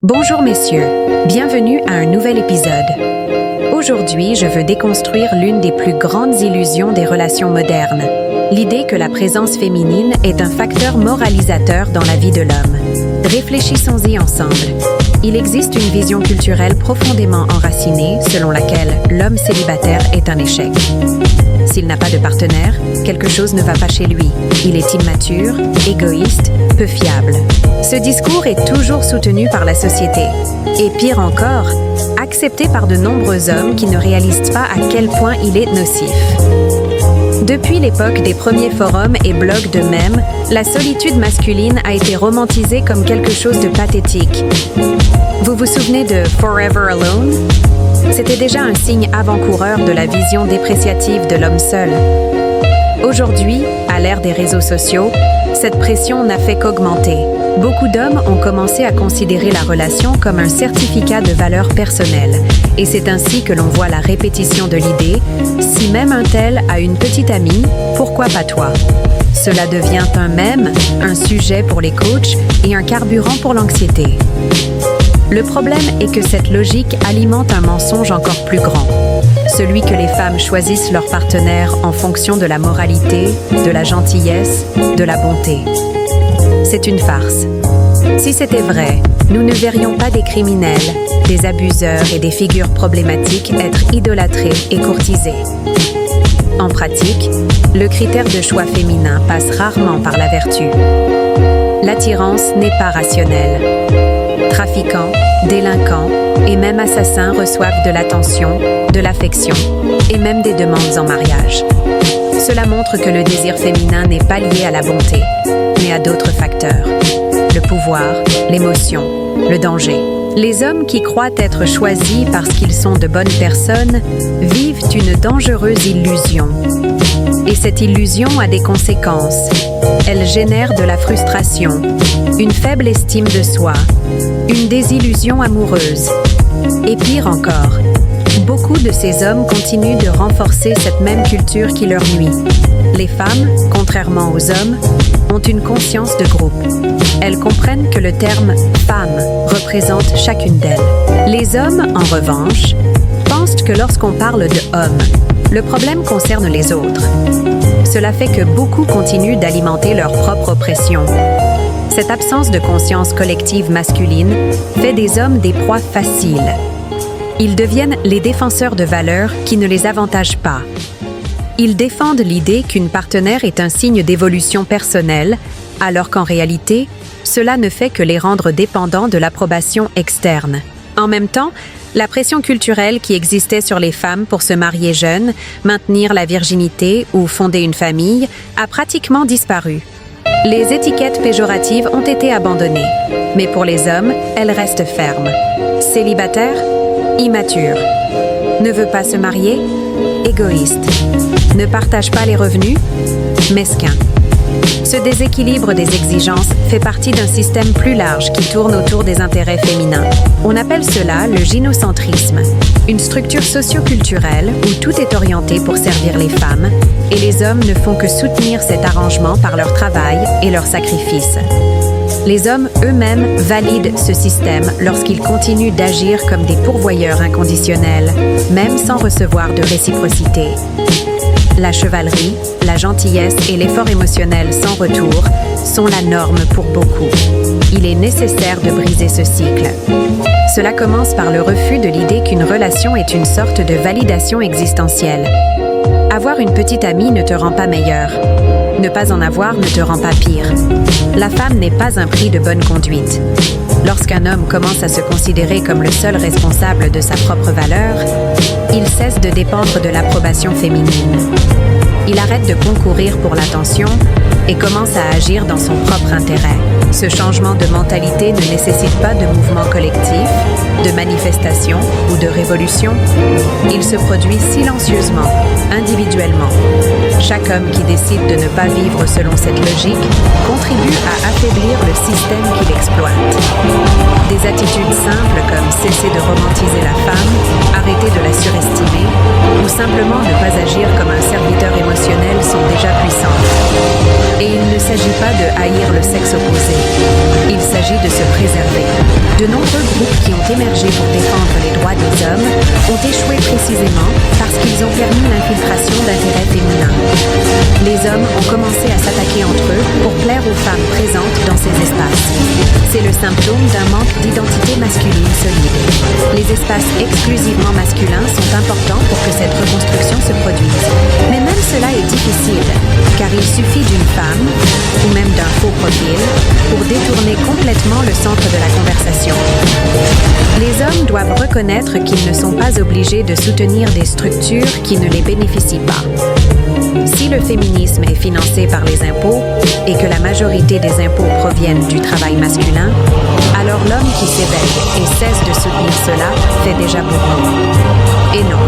Bonjour messieurs, bienvenue à un nouvel épisode. Aujourd'hui, je veux déconstruire l'une des plus grandes illusions des relations modernes, l'idée que la présence féminine est un facteur moralisateur dans la vie de l'homme. Réfléchissons-y ensemble. Il existe une vision culturelle profondément enracinée selon laquelle l'homme célibataire est un échec. S'il n'a pas de partenaire, quelque chose ne va pas chez lui. Il est immature, égoïste, peu fiable. Ce discours est toujours soutenu par la société. Et pire encore, accepté par de nombreux hommes qui ne réalisent pas à quel point il est nocif. Depuis l'époque des premiers forums et blogs de mèmes, la solitude masculine a été romantisée comme quelque chose de pathétique. Vous vous souvenez de Forever Alone ? C'était déjà un signe avant-coureur de la vision dépréciative de l'homme seul. Aujourd'hui, à l'ère des réseaux sociaux, cette pression n'a fait qu'augmenter. Beaucoup d'hommes ont commencé à considérer la relation comme un certificat de valeur personnelle. Et c'est ainsi que l'on voit la répétition de l'idée « si même un tel a une petite amie, pourquoi pas toi ?» Cela devient un mème, un sujet pour les coachs et un carburant pour l'anxiété. Le problème est que cette logique alimente un mensonge encore plus grand. Celui que les femmes choisissent leur partenaire en fonction de la moralité, de la gentillesse, de la bonté. C'est une farce. Si c'était vrai, nous ne verrions pas des criminels, des abuseurs et des figures problématiques être idolâtrés et courtisés. En pratique, le critère de choix féminin passe rarement par la vertu. L'attirance n'est pas rationnelle. Trafiquants, délinquants et même assassins reçoivent de l'attention, de l'affection et même des demandes en mariage. Cela montre que le désir féminin n'est pas lié à la bonté, mais à d'autres facteurs. Le pouvoir, l'émotion, le danger. Les hommes qui croient être choisis parce qu'ils sont de bonnes personnes vivent une dangereuse illusion. Et cette illusion a des conséquences. Elle génère de la frustration, une faible estime de soi, une désillusion amoureuse. Et pire encore, beaucoup de ces hommes continuent de renforcer cette même culture qui leur nuit. Les femmes, contrairement aux hommes, ont une conscience de groupe. Elles comprennent que le terme « femme » représente chacune d'elles. Les hommes, en revanche, pensent que lorsqu'on parle de « homme », le problème concerne les autres. Cela fait que beaucoup continuent d'alimenter leur propre oppression. Cette absence de conscience collective masculine fait des hommes des proies faciles. Ils deviennent les défenseurs de valeurs qui ne les avantagent pas. Ils défendent l'idée qu'une partenaire est un signe d'évolution personnelle, alors qu'en réalité, cela ne fait que les rendre dépendants de l'approbation externe. En même temps, la pression culturelle qui existait sur les femmes pour se marier jeunes, maintenir la virginité ou fonder une famille a pratiquement disparu. Les étiquettes péjoratives ont été abandonnées, mais pour les hommes, elles restent fermes. Célibataire, immature. Ne veut pas se marier, égoïste. Ne partage pas les revenus, mesquin. Ce déséquilibre des exigences fait partie d'un système plus large qui tourne autour des intérêts féminins. On appelle cela le gynocentrisme, une structure socio-culturelle où tout est orienté pour servir les femmes, et les hommes ne font que soutenir cet arrangement par leur travail et leurs sacrifices. Les hommes eux-mêmes valident ce système lorsqu'ils continuent d'agir comme des pourvoyeurs inconditionnels, même sans recevoir de réciprocité. La chevalerie, la gentillesse et l'effort émotionnel sans retour sont la norme pour beaucoup. Il est nécessaire de briser ce cycle. Cela commence par le refus de l'idée qu'une relation est une sorte de validation existentielle. Avoir une petite amie ne te rend pas meilleur. Ne pas en avoir ne te rend pas pire. La femme n'est pas un prix de bonne conduite. Lorsqu'un homme commence à se considérer comme le seul responsable de sa propre valeur, il cesse de dépendre de l'approbation féminine. Il arrête de concourir pour l'attention et commence à agir dans son propre intérêt. Ce changement de mentalité ne nécessite pas de mouvement collectif, de manifestation ou de révolution. Il se produit silencieusement, individuellement. Chaque homme qui décide de ne pas vivre selon cette logique contribue à affaiblir le système qu'il exploite. Des attitudes simples comme cesser de romantiser la femme, arrêter de la surestimer ou simplement ne pas agir comme un serviteur émotionnel sont déjà puissantes. Et il ne s'agit pas de haïr le sexe opposé. Il s'agit de se préserver. De nombreux groupes qui ont émergé pour défendre les droits des hommes ont échoué précisément parce qu'ils ont permis l'infiltration d'intérêts féminins. Les hommes ont commencé à s'attaquer entre eux pour plaire aux femmes présentes dans ces espaces. C'est le symptôme d'un manque d'identité masculine solide. Les espaces exclusivement masculins sont importants pour que cette reconstruction se produise. Mais même cela est difficile, car il suffit d'une femme, ou même d'un faux profil, pour détourner complètement le centre de la conversation. Les hommes doivent reconnaître qu'ils ne sont pas obligés de soutenir des structures qui ne les bénéficient pas. Si le féminisme est financé par les impôts et que la majorité des impôts proviennent du travail masculin, alors l'homme qui s'éveille et cesse de soutenir cela fait déjà beaucoup. Et non,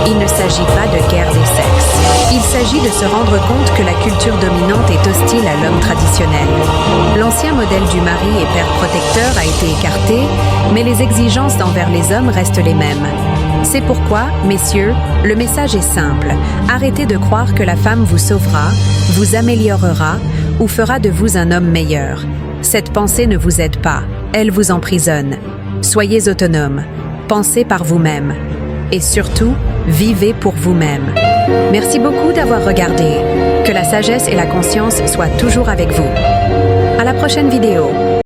il ne s'agit pas de guerre des sexes. Il s'agit de se rendre compte que la culture dominante est hostile à l'homme traditionnel. L'ancien modèle du mari et père protecteur a été écarté, mais les exigences envers les hommes restent les mêmes. C'est pourquoi, messieurs, le message est simple. Arrêtez de croire que la femme vous sauvera, vous améliorera ou fera de vous un homme meilleur. Cette pensée ne vous aide pas, elle vous emprisonne. Soyez autonome, pensez par vous-même. Et surtout, vivez pour vous-même. Merci beaucoup d'avoir regardé. Que la sagesse et la conscience soient toujours avec vous. À la prochaine vidéo.